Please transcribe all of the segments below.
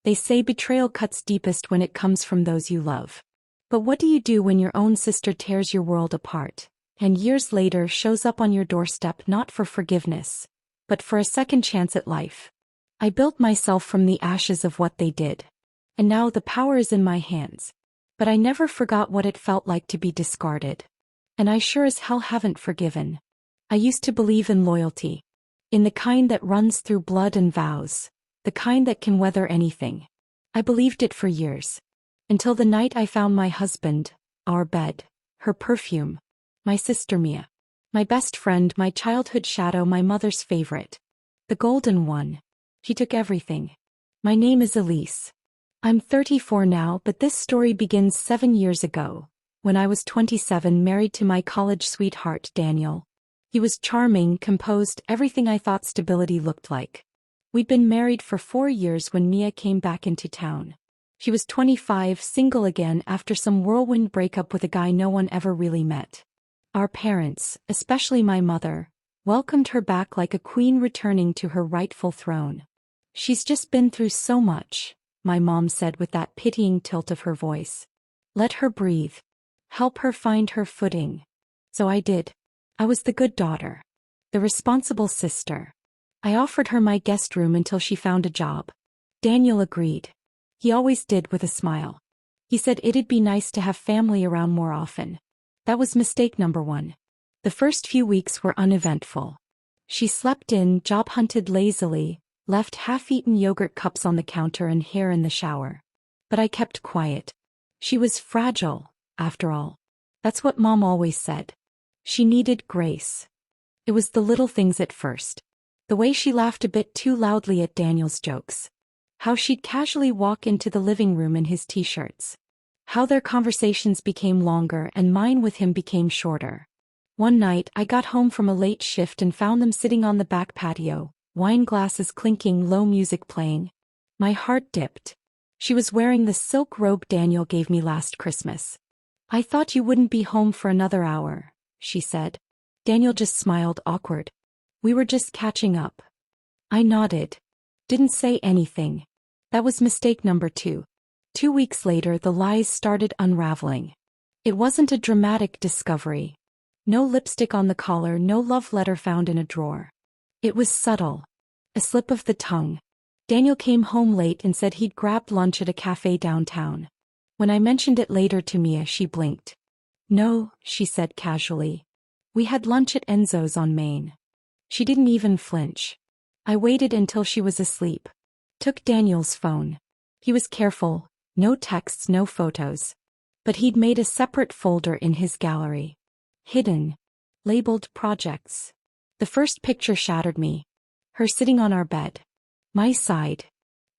They say betrayal cuts deepest when it comes from those you love. But what do you do when your own sister tears your world apart, and years later shows up on your doorstep not for forgiveness, but for a second chance at life? I built myself from the ashes of what they did. And now the power is in my hands. But I never forgot what it felt like to be discarded. And I sure as hell haven't forgiven. I used to believe in loyalty. In the kind that runs through blood and vows. The kind that can weather anything. I believed it for years. Until the night I found my husband, our bed, her perfume, my sister Mia, my best friend, my childhood shadow, my mother's favorite. The golden one. She took everything. My name is Elise. I'm 34 now, but this story begins 7 years ago, when I was 27, married to my college sweetheart Daniel. He was charming, composed, everything I thought stability looked like. We'd been married for 4 years when Mia came back into town. She was 25, single again after some whirlwind breakup with a guy no one ever really met. Our parents, especially my mother, welcomed her back like a queen returning to her rightful throne. She's just been through so much, my mom said with that pitying tilt of her voice. Let her breathe. Help her find her footing. So I did. I was the good daughter. The responsible sister. I offered her my guest room until she found a job. Daniel agreed. He always did, with a smile. He said it'd be nice to have family around more often. That was mistake number 1. The first few weeks were uneventful. She slept in, job hunted lazily, left half-eaten yogurt cups on the counter and hair in the shower. But I kept quiet. She was fragile, after all. That's what Mom always said. She needed grace. It was the little things at first. The way she laughed a bit too loudly at Daniel's jokes. How she'd casually walk into the living room in his t-shirts. How their conversations became longer and mine with him became shorter. One night I got home from a late shift and found them sitting on the back patio, wine glasses clinking, low music playing. My heart dipped. She was wearing the silk robe Daniel gave me last Christmas. I thought you wouldn't be home for another hour, she said. Daniel just smiled, awkward. We were just catching up. I nodded. Didn't say anything. That was mistake number 2. 2 weeks later the lies started unraveling. It wasn't a dramatic discovery. No lipstick on the collar, no love letter found in a drawer. It was subtle. A slip of the tongue. Daniel came home late and said he'd grabbed lunch at a cafe downtown. When I mentioned it later to Mia, she blinked. No, she said casually. We had lunch at Enzo's on Main. She didn't even flinch. I waited until she was asleep. Took Daniel's phone. He was careful, no texts, no photos. But he'd made a separate folder in his gallery. Hidden. Labeled projects. The first picture shattered me. Her sitting on our bed. My side.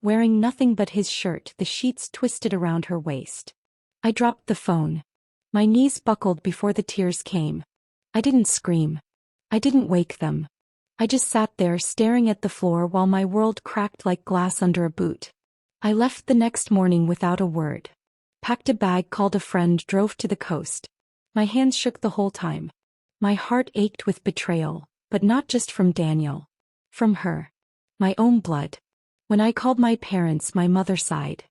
Wearing nothing but his shirt, the sheets twisted around her waist. I dropped the phone. My knees buckled before the tears came. I didn't scream. I didn't wake them. I just sat there staring at the floor while my world cracked like glass under a boot. I left the next morning without a word. Packed a bag, called a friend, drove to the coast. My hands shook the whole time. My heart ached with betrayal, but not just from Daniel. From her. My own blood. When I called my parents, my mother sighed.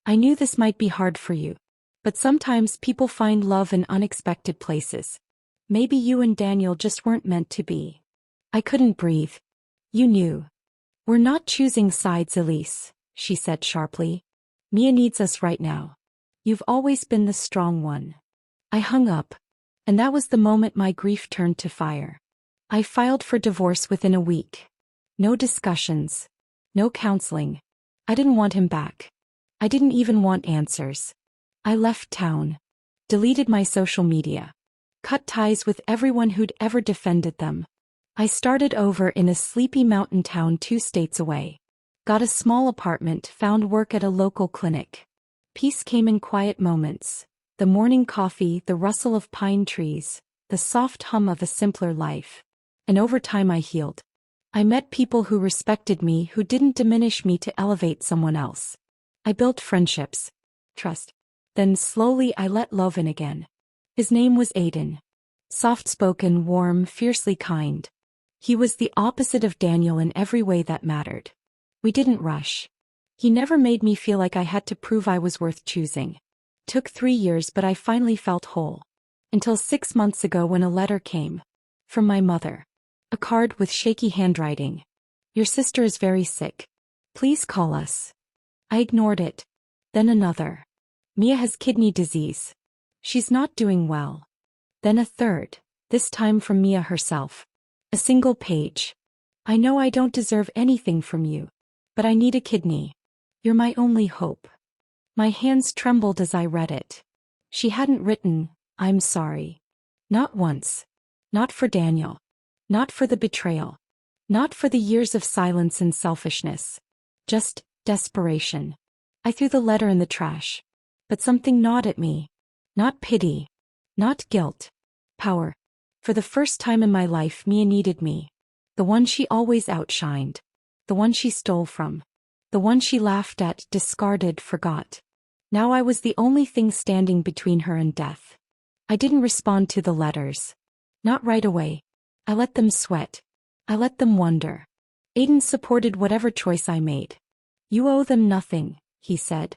I knew this might be hard for you. But sometimes people find love in unexpected places. Maybe you and Daniel just weren't meant to be. I couldn't breathe. You knew. We're not choosing sides, Elise, she said sharply. Mia needs us right now. You've always been the strong one. I hung up. And that was the moment my grief turned to fire. I filed for divorce within a week. No discussions. No counseling. I didn't want him back. I didn't even want answers. I left town. Deleted my social media. Cut ties with everyone who'd ever defended them. I started over in a sleepy mountain town 2 states away. Got a small apartment, found work at a local clinic. Peace came in quiet moments. The morning coffee, the rustle of pine trees, the soft hum of a simpler life. And over time I healed. I met people who respected me, who didn't diminish me to elevate someone else. I built friendships. Trust. Then slowly I let love in again. His name was Aiden. Soft-spoken, warm, fiercely kind. He was the opposite of Daniel in every way that mattered. We didn't rush. He never made me feel like I had to prove I was worth choosing. Took 3 years, but I finally felt whole. Until 6 months ago when a letter came. From my mother. A card with shaky handwriting. Your sister is very sick. Please call us. I ignored it. Then another. Mia has kidney disease. She's not doing well. Then a third, this time from Mia herself. A single page. I know I don't deserve anything from you. But I need a kidney. You're my only hope. My hands trembled as I read it. She hadn't written, I'm sorry. Not once. Not for Daniel. Not for the betrayal. Not for the years of silence and selfishness. Just desperation. I threw the letter in the trash. But something gnawed at me. Not pity. Not guilt. Power. For the first time in my life, Mia needed me. The one she always outshined. The one she stole from. The one she laughed at, discarded, forgot. Now I was the only thing standing between her and death. I didn't respond to the letters. Not right away. I let them sweat. I let them wonder. Aiden supported whatever choice I made. You owe them nothing, he said.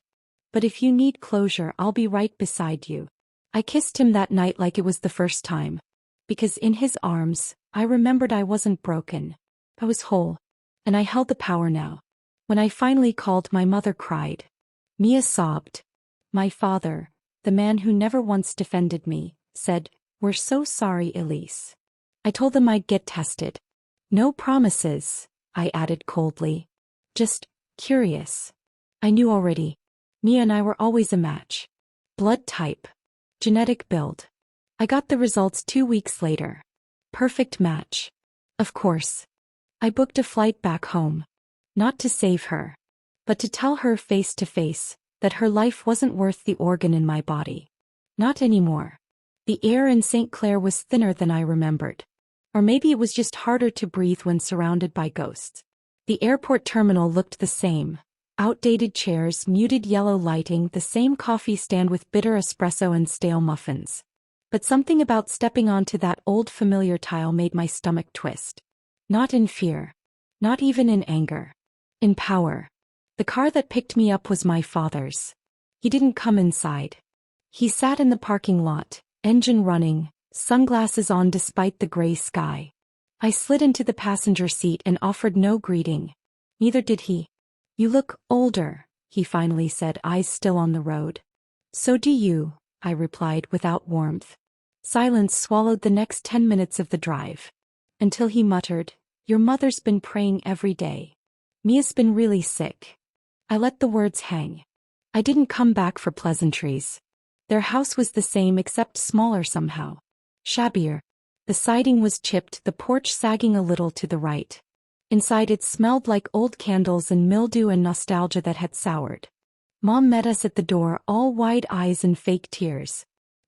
But if you need closure, I'll be right beside you. I kissed him that night like it was the first time. Because in his arms, I remembered I wasn't broken. I was whole. And I held the power now. When I finally called, my mother cried. Mia sobbed. My father, the man who never once defended me, said, We're so sorry, Elise. I told them I'd get tested. No promises, I added coldly. Just curious. I knew already. Mia and I were always a match. Blood type. Genetic build. I got the results 2 weeks later. Perfect match. Of course. I booked a flight back home. Not to save her. But to tell her face to face that her life wasn't worth the organ in my body. Not anymore. The air in St. Clair was thinner than I remembered. Or maybe it was just harder to breathe when surrounded by ghosts. The airport terminal looked the same. Outdated chairs, muted yellow lighting, the same coffee stand with bitter espresso and stale muffins. But something about stepping onto that old familiar tile made my stomach twist. Not in fear. Not even in anger. In power. The car that picked me up was my father's. He didn't come inside. He sat in the parking lot, engine running, sunglasses on despite the gray sky. I slid into the passenger seat and offered no greeting. Neither did he. You look older, he finally said, eyes still on the road. So do you, I replied without warmth. Silence swallowed the next 10 minutes of the drive. Until he muttered, Your mother's been praying every day. Mia's been really sick. I let the words hang. I didn't come back for pleasantries. Their house was the same except smaller somehow. Shabbier. The siding was chipped, the porch sagging a little to the right. Inside it smelled like old candles and mildew and nostalgia that had soured. Mom met us at the door, all wide eyes and fake tears.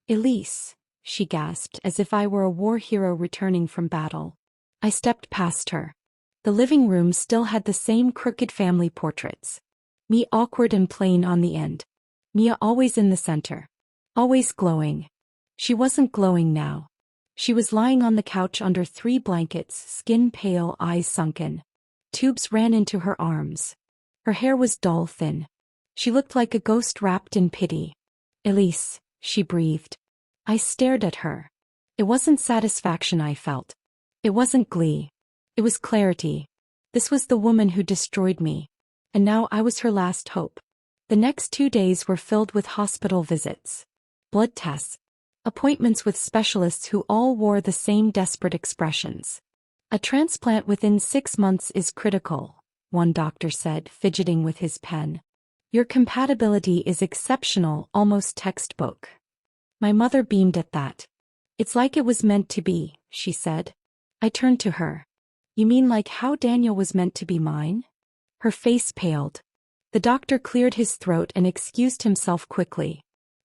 Elise, she gasped as if I were a war hero returning from battle. I stepped past her. The living room still had the same crooked family portraits. Me awkward and plain on the end. Mia always in the center. Always glowing. She wasn't glowing now. She was lying on the couch under 3 blankets, skin pale, eyes sunken. Tubes ran into her arms. Her hair was dull, thin. She looked like a ghost wrapped in pity. Elise, she breathed. I stared at her. It wasn't satisfaction I felt. It wasn't glee. It was clarity. This was the woman who destroyed me. And now I was her last hope. The next 2 days were filled with hospital visits. Blood tests. Appointments with specialists who all wore the same desperate expressions. A transplant within 6 months is critical, one doctor said, fidgeting with his pen. Your compatibility is exceptional, almost textbook. My mother beamed at that. It's like it was meant to be, she said. I turned to her. You mean like how Daniel was meant to be mine? Her face paled. The doctor cleared his throat and excused himself quickly.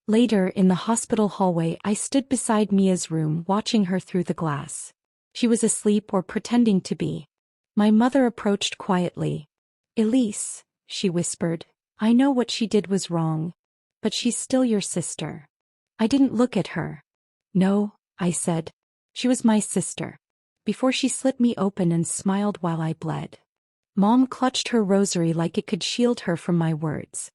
Later, in the hospital hallway, I stood beside Mia's room watching her through the glass. She was asleep or pretending to be. My mother approached quietly. Elise, she whispered, I know what she did was wrong. But she's still your sister. I didn't look at her. No, I said. She was my sister. Before she slit me open and smiled while I bled. Mom clutched her rosary like it could shield her from my words.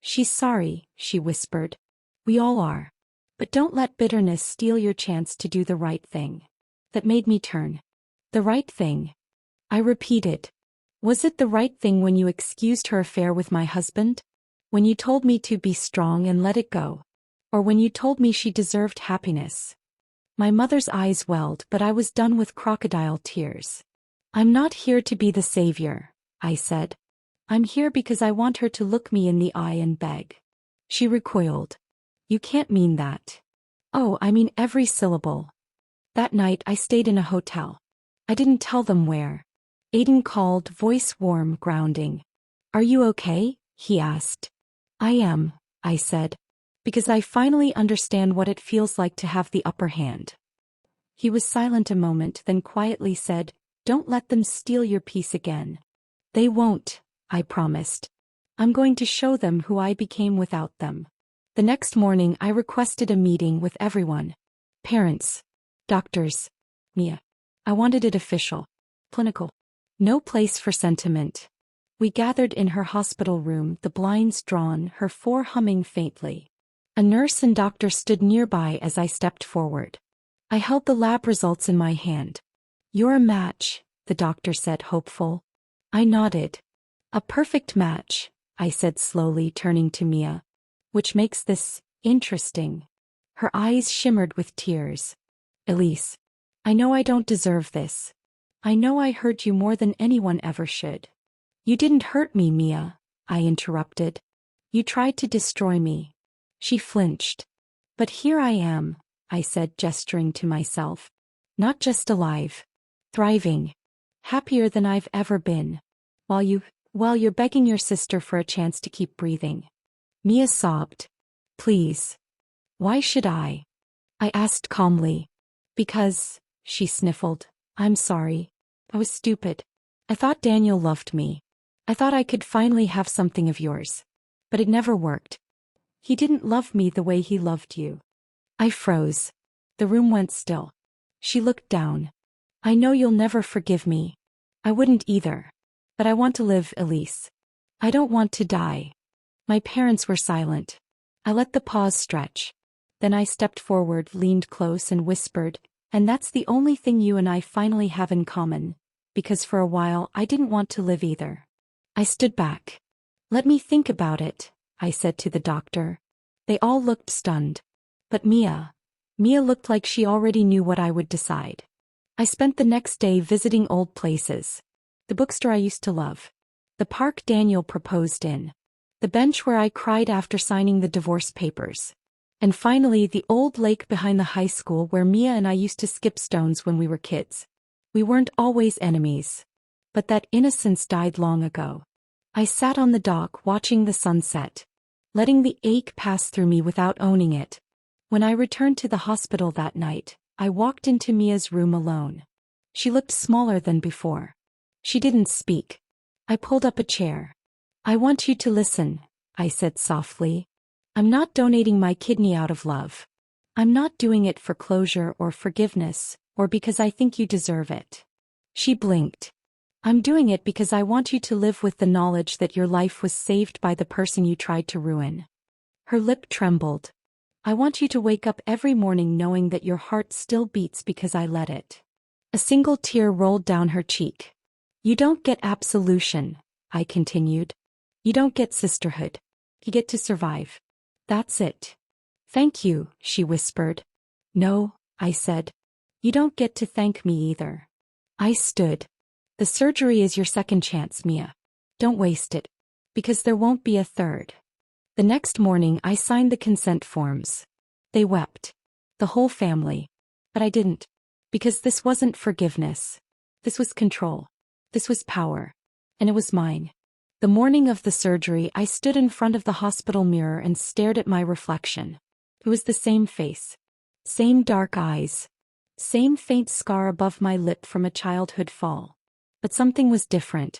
She's sorry, she whispered. We all are. But don't let bitterness steal your chance to do the right thing. That made me turn. The right thing. I repeated. Was it the right thing when you excused her affair with my husband? When you told me to be strong and let it go? Or when you told me she deserved happiness? My mother's eyes welled, but I was done with crocodile tears. I'm not here to be the savior, I said. I'm here because I want her to look me in the eye and beg. She recoiled. You can't mean that. Oh, I mean every syllable. That night I stayed in a hotel. I didn't tell them where. Aiden called, voice warm, grounding. Are you okay? He asked. I am, I said. Because I finally understand what it feels like to have the upper hand. He was silent a moment, then quietly said, Don't let them steal your peace again. They won't, I promised. I'm going to show them who I became without them. The next morning I requested a meeting with everyone. Parents. Doctors. Mia. I wanted it official. Clinical. No place for sentiment. We gathered in her hospital room, the blinds drawn, her fore humming faintly. A nurse and doctor stood nearby as I stepped forward. I held the lab results in my hand. You're a match, the doctor said, hopeful. I nodded. A perfect match, I said slowly, turning to Mia. Which makes this interesting. Her eyes shimmered with tears. Elise. I know I don't deserve this. I know I hurt you more than anyone ever should. You didn't hurt me, Mia, I interrupted. You tried to destroy me. She flinched. But here I am, I said, gesturing to myself. Not just alive. Thriving. Happier than I've ever been. While you're begging your sister for a chance to keep breathing. Mia sobbed. Please. Why should I? I asked calmly. Because, she sniffled. I'm sorry. I was stupid. I thought Daniel loved me. I thought I could finally have something of yours. But it never worked. He didn't love me the way he loved you. I froze. The room went still. She looked down. I know you'll never forgive me. I wouldn't either. But I want to live, Elise. I don't want to die. My parents were silent. I let the pause stretch. Then I stepped forward, leaned close and whispered, and that's the only thing you and I finally have in common, because for a while I didn't want to live either. I stood back. Let me think about it, I said to the doctor. They all looked stunned. But Mia looked like she already knew what I would decide. I spent the next day visiting old places. The bookstore I used to love. The park Daniel proposed in. The bench where I cried after signing the divorce papers. And finally the old lake behind the high school where Mia and I used to skip stones when we were kids. We weren't always enemies. But that innocence died long ago. I sat on the dock watching the sunset, letting the ache pass through me without owning it. When I returned to the hospital that night, I walked into Mia's room alone. She looked smaller than before. She didn't speak. I pulled up a chair. I want you to listen, I said softly. I'm not donating my kidney out of love. I'm not doing it for closure or forgiveness, or because I think you deserve it. She blinked. I'm doing it because I want you to live with the knowledge that your life was saved by the person you tried to ruin. Her lip trembled. I want you to wake up every morning knowing that your heart still beats because I let it. A single tear rolled down her cheek. You don't get absolution, I continued. You don't get sisterhood. You get to survive. That's it. Thank you, she whispered. No, I said. You don't get to thank me either. I stood. The surgery is your second chance, Mia. Don't waste it. Because there won't be a third. The next morning I signed the consent forms. They wept. The whole family. But I didn't. Because this wasn't forgiveness. This was control. This was power. And it was mine. The morning of the surgery I stood in front of the hospital mirror and stared at my reflection. It was the same face. Same dark eyes. Same faint scar above my lip from a childhood fall. But something was different.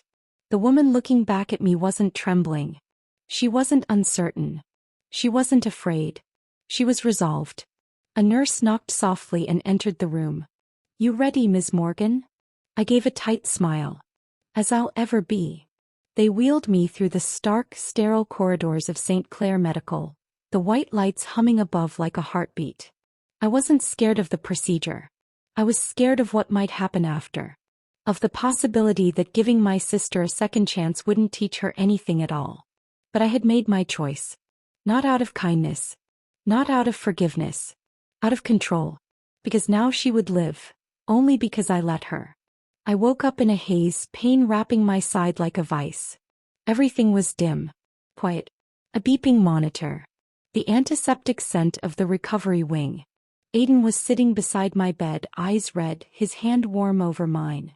The woman looking back at me wasn't trembling. She wasn't uncertain. She wasn't afraid. She was resolved. A nurse knocked softly and entered the room. You ready, Ms. Morgan? I gave a tight smile. as I'll ever be. They wheeled me through the stark, sterile corridors of St. Clair Medical, the white lights humming above like a heartbeat. I wasn't scared of the procedure. I was scared of what might happen after. Of the possibility that giving my sister a second chance wouldn't teach her anything at all. But I had made my choice. Not out of kindness. Not out of forgiveness. Out of control. Because now she would live. Only because I let her. I woke up in a haze, pain wrapping my side like a vice. Everything was dim. Quiet. A beeping monitor. The antiseptic scent of the recovery wing. Aiden was sitting beside my bed, eyes red, his hand warm over mine.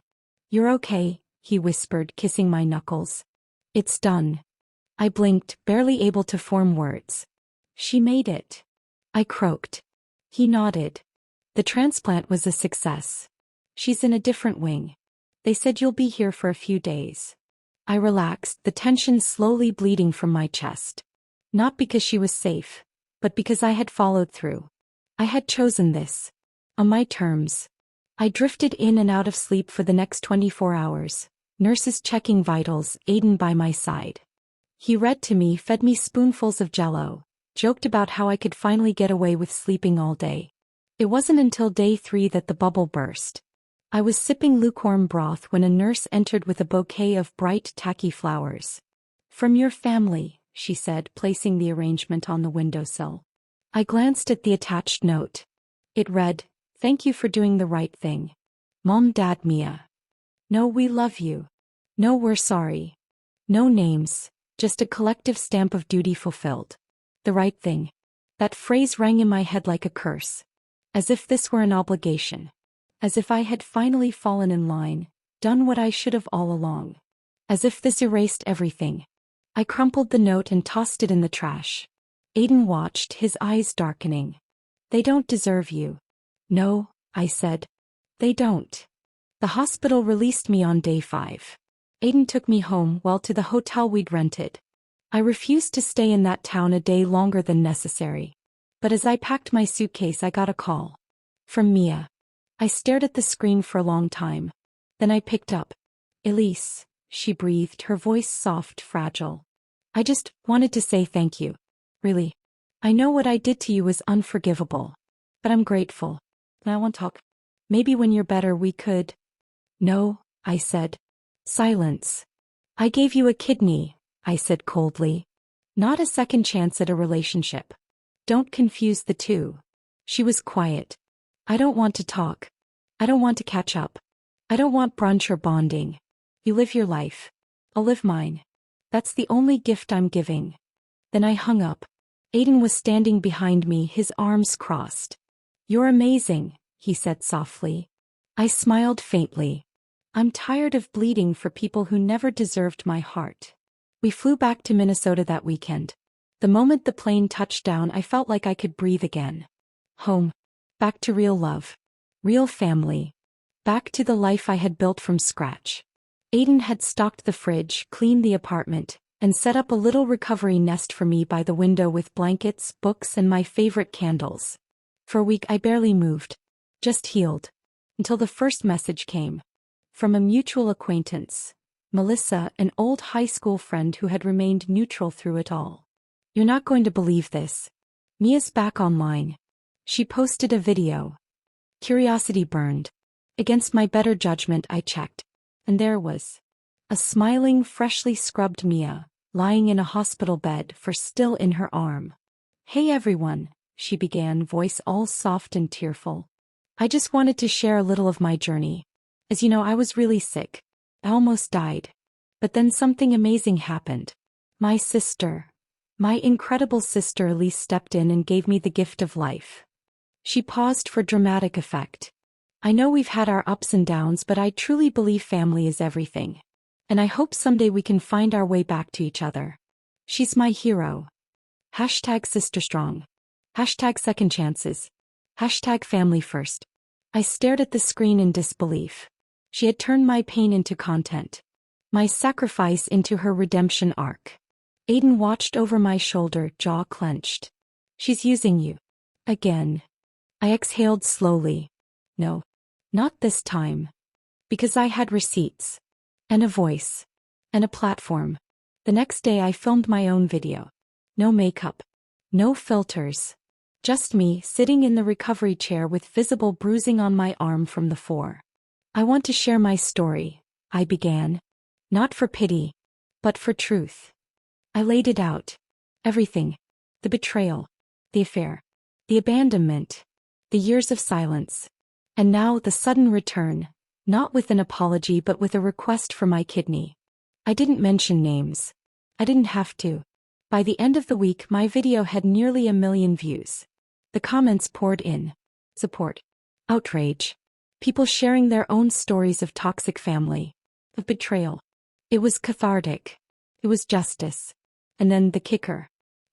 "You're okay," he whispered, kissing my knuckles. "It's done." I blinked, barely able to form words. "She made it." I croaked. He nodded. "The transplant was a success. She's in a different wing. They said you'll be here for a few days." I relaxed, the tension slowly bleeding from my chest. Not because she was safe, but because I had followed through. I had chosen this. On my terms. I drifted in and out of sleep for the next 24 hours, nurses checking vitals, Aiden by my side. He read to me, fed me spoonfuls of Jell-O, joked about how I could finally get away with sleeping all day. It wasn't until day 3 that the bubble burst. I was sipping lukewarm broth when a nurse entered with a bouquet of bright, tacky flowers. "From your family," she said, placing the arrangement on the windowsill. I glanced at the attached note. It read, "Thank you for doing the right thing. Mom, Dad, Mia. No, we love you. No, we're sorry." No names, just a collective stamp of duty fulfilled. The right thing. That phrase rang in my head like a curse. As if this were an obligation. As if I had finally fallen in line, done what I should have all along. As if this erased everything. I crumpled the note and tossed it in the trash. Aiden watched, his eyes darkening. "They don't deserve you." "No," I said. "They don't." The hospital released me on day 5. Aiden took me home, well, to the hotel we'd rented. I refused to stay in that town a day longer than necessary. But as I packed my suitcase, I got a call. From Mia. I stared at the screen for a long time. Then I picked up. "Elise," she breathed, her voice soft, fragile. "I just wanted to say thank you. Really. I know what I did to you was unforgivable. But I'm grateful. And I want to talk. Maybe when you're better we could." "No," I said. Silence. "I gave you a kidney," I said coldly. "Not a second chance at a relationship. Don't confuse the two." She was quiet. "I don't want to talk. I don't want to catch up. I don't want brunch or bonding. You live your life. I'll live mine. That's the only gift I'm giving." Then I hung up. Aiden was standing behind me, his arms crossed. "You're amazing," he said softly. I smiled faintly. I'm tired of bleeding for people who never deserved my heart. We flew back to Minnesota that weekend. The moment the plane touched down, I felt like I could breathe again. Home. Back to real love. Real family. Back to the life I had built from scratch. Aiden had stocked the fridge, cleaned the apartment, and set up a little recovery nest for me by the window with blankets, books, and my favorite candles. For a week I barely moved. Just healed. Until the first message came. From a mutual acquaintance. Melissa, an old high school friend who had remained neutral through it all. "You're not going to believe this. Mia's back online." She posted a video. Curiosity burned. Against my better judgment I checked. And there was. A smiling, freshly scrubbed Mia, lying in a hospital bed, for still in her arm. "Hey everyone," she began, voice all soft and tearful. "I just wanted to share a little of my journey. As you know, I was really sick. I almost died. But then something amazing happened. My sister, my incredible sister Elise, stepped in and gave me the gift of life." She paused for dramatic effect. "I know we've had our ups and downs, but I truly believe family is everything. And I hope someday we can find our way back to each other. She's my hero. Hashtag sister strong. Hashtag second chances. Hashtag family first." I stared at the screen in disbelief. She had turned my pain into content. My sacrifice into her redemption arc. Aiden watched over my shoulder, jaw clenched. "She's using you. Again." I exhaled slowly. No. Not this time. Because I had receipts. And a voice. And a platform. The next day I filmed my own video. No makeup. No filters. Just me sitting in the recovery chair with visible bruising on my arm from the fall. I want to share my story, I began. Not for pity, but for truth. I laid it out. Everything. The betrayal. The affair. The abandonment. The years of silence. And now the sudden return, not with an apology but with a request for my kidney. I didn't mention names. I didn't have to. By the end of the week my video had nearly 1 million views. The comments poured in. Support. Outrage. People sharing their own stories of toxic family. Of betrayal. It was cathartic. It was justice. And then the kicker.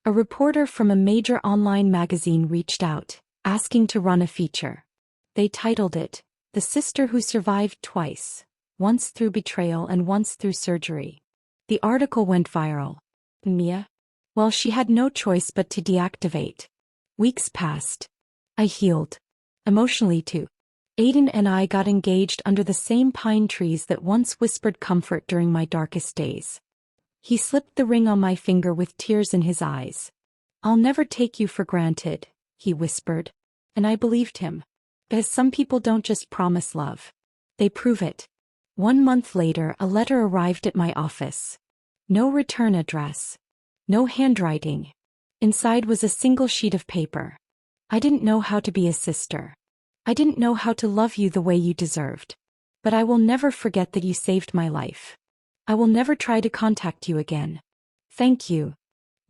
A reporter from a major online magazine reached out, asking to run a feature. They titled it, "The Sister Who Survived Twice, once through betrayal and once through surgery." The article went viral. Mia? Well, she had no choice but to deactivate. Weeks passed. I healed. Emotionally too. Aiden and I got engaged under the same pine trees that once whispered comfort during my darkest days. He slipped the ring on my finger with tears in his eyes. "I'll never take you for granted," he whispered. And I believed him. Because some people don't just promise love. They prove it. 1 month later a letter arrived at my office. No return address. No handwriting. Inside was a single sheet of paper. "I didn't know how to be a sister. I didn't know how to love you the way you deserved. But I will never forget that you saved my life. I will never try to contact you again. Thank you."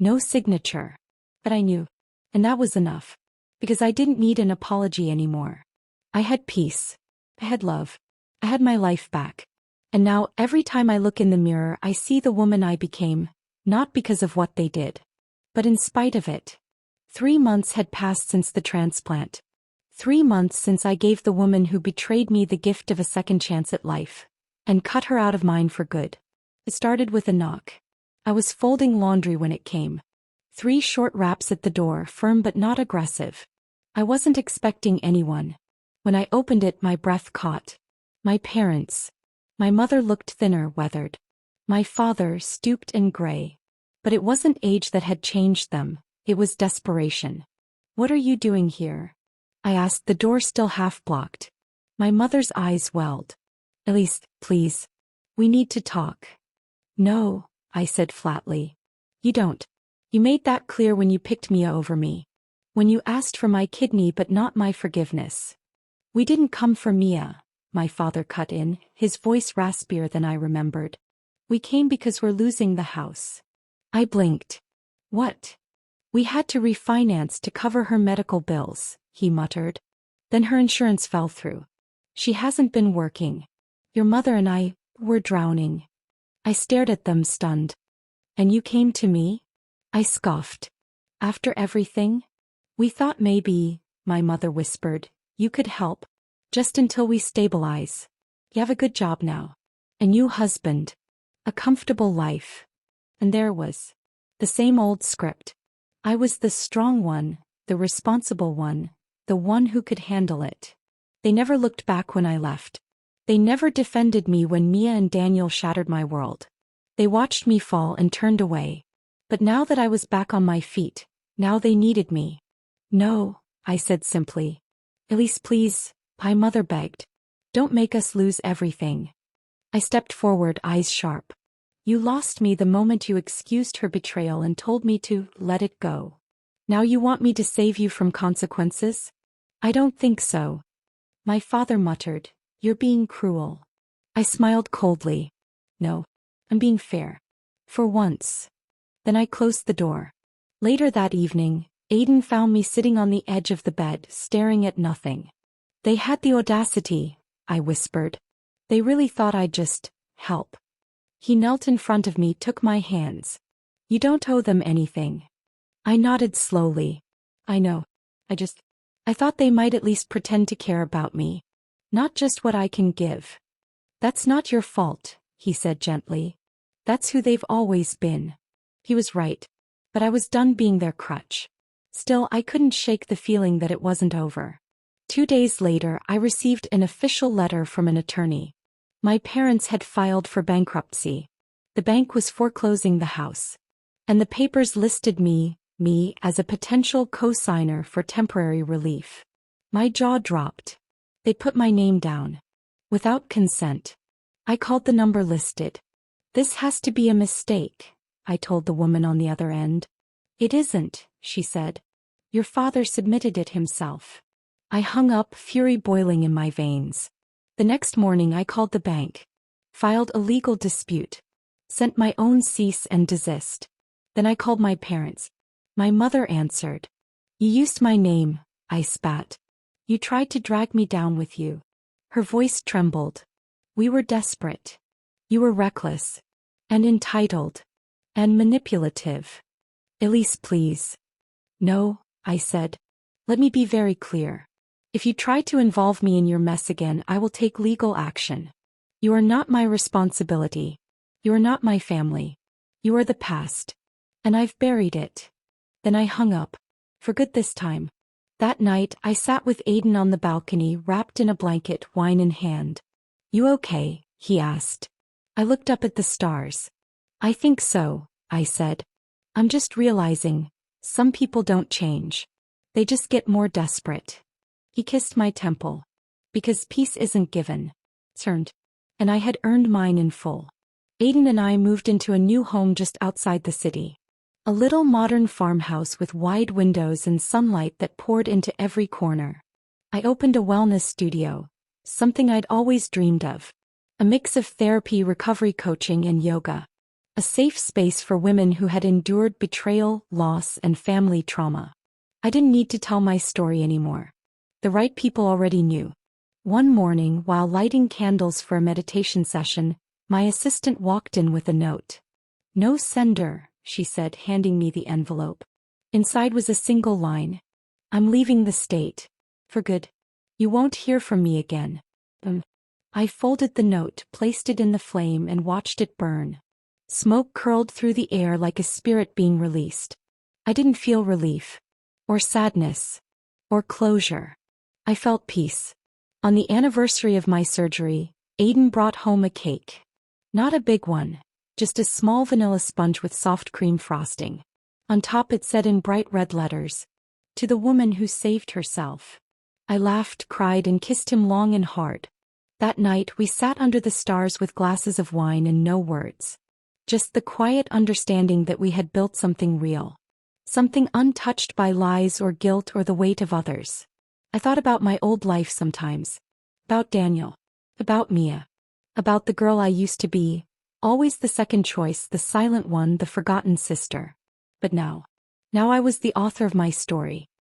No signature. But I knew. And that was enough. Because I didn't need an apology anymore. I had peace. I had love. I had my life back. And now every time I look in the mirror I see the woman I became, not because of what they did. But in spite of it. 3 months had passed since the transplant. 3 months since I gave the woman who betrayed me the gift of a second chance at life. And cut her out of mine for good. It started with a knock. I was folding laundry when it came. 3 short raps at the door, firm but not aggressive. I wasn't expecting anyone. When I opened it my breath caught. My parents. My mother looked thinner, weathered. My father stooped and gray. But it wasn't age that had changed them, it was desperation. "What are you doing here?" I asked, the door still half blocked. My mother's eyes welled. "Elise, please. We need to talk." "No," I said flatly. "You don't. You made that clear when you picked Mia over me. When you asked for my kidney but not my forgiveness." "We didn't come for Mia," my father cut in, his voice raspier than I remembered. "We came because we're losing the house." I blinked. "What?" "We had to refinance to cover her medical bills," he muttered. "Then her insurance fell through. She hasn't been working. Your mother and I, we're drowning." I stared at them stunned. "And you came to me?" I scoffed. "After everything?" "We thought maybe," my mother whispered, "you could help. Just until we stabilize. You have a good job now. A new husband. A comfortable life." And there was. The same old script. I was the strong one, the responsible one, the one who could handle it. They never looked back when I left. They never defended me when Mia and Daniel shattered my world. They watched me fall and turned away. But now that I was back on my feet, now they needed me. "No," I said simply. "Elise, please," my mother begged. "Don't make us lose everything." I stepped forward, eyes sharp. "You lost me the moment you excused her betrayal and told me to let it go. Now you want me to save you from consequences?" "I don't think so." My father muttered, "You're being cruel." I smiled coldly. "No, I'm being fair. For once." Then I closed the door. Later that evening, Aiden found me sitting on the edge of the bed, staring at nothing. "They had the audacity," I whispered. "They really thought I'd just help." He knelt in front of me, took my hands. "You don't owe them anything." I nodded slowly. "I know. I thought they might at least pretend to care about me. Not just what I can give." "That's not your fault," he said gently. "That's who they've always been." He was right. But I was done being their crutch. Still, I couldn't shake the feeling that it wasn't over. 2 days later, I received an official letter from an attorney. My parents had filed for bankruptcy. The bank was foreclosing the house. And the papers listed me as a potential co-signer for temporary relief. My jaw dropped. They put my name down. Without consent. I called the number listed. "This has to be a mistake," I told the woman on the other end. "It isn't," she said. "Your father submitted it himself." I hung up, fury boiling in my veins. The next morning I called the bank. Filed a legal dispute. Sent my own cease and desist. Then I called my parents. My mother answered. "You used my name," I spat. "You tried to drag me down with you." Her voice trembled. "We were desperate. You were reckless. And entitled. And manipulative. Elise, please." "No," I said. "Let me be very clear. If you try to involve me in your mess again, I will take legal action. You are not my responsibility. You are not my family. You are the past. And I've buried it." Then I hung up. For good this time. That night, I sat with Aiden on the balcony, wrapped in a blanket, wine in hand. "You okay?" he asked. I looked up at the stars. "I think so," I said. "I'm just realizing, some people don't change. They just get more desperate." He kissed my temple. "Because peace isn't given. Earned. And I had earned mine in full." Aiden and I moved into a new home just outside the city. A little modern farmhouse with wide windows and sunlight that poured into every corner. I opened a wellness studio, something I'd always dreamed of. A mix of therapy, recovery coaching, and yoga. A safe space for women who had endured betrayal, loss, and family trauma. I didn't need to tell my story anymore. The right people already knew. One morning, while lighting candles for a meditation session, my assistant walked in with a note. "No sender," she said, handing me the envelope. Inside was a single line. "I'm leaving the state. For good. You won't hear from me again." I folded the note, placed it in the flame, and watched it burn. Smoke curled through the air like a spirit being released. I didn't feel relief. Or sadness. Or closure. I felt peace. On the anniversary of my surgery, Aiden brought home a cake. Not a big one. Just a small vanilla sponge with soft cream frosting. On top it said in bright red letters, "To the woman who saved herself." I laughed, cried, and kissed him long and hard. That night we sat under the stars with glasses of wine and no words. Just the quiet understanding that we had built something real. Something untouched by lies or guilt or the weight of others. I thought about my old life sometimes. About Daniel. About Mia. About the girl I used to be. Always the second choice, the silent one, the forgotten sister. But now I was the author of my story.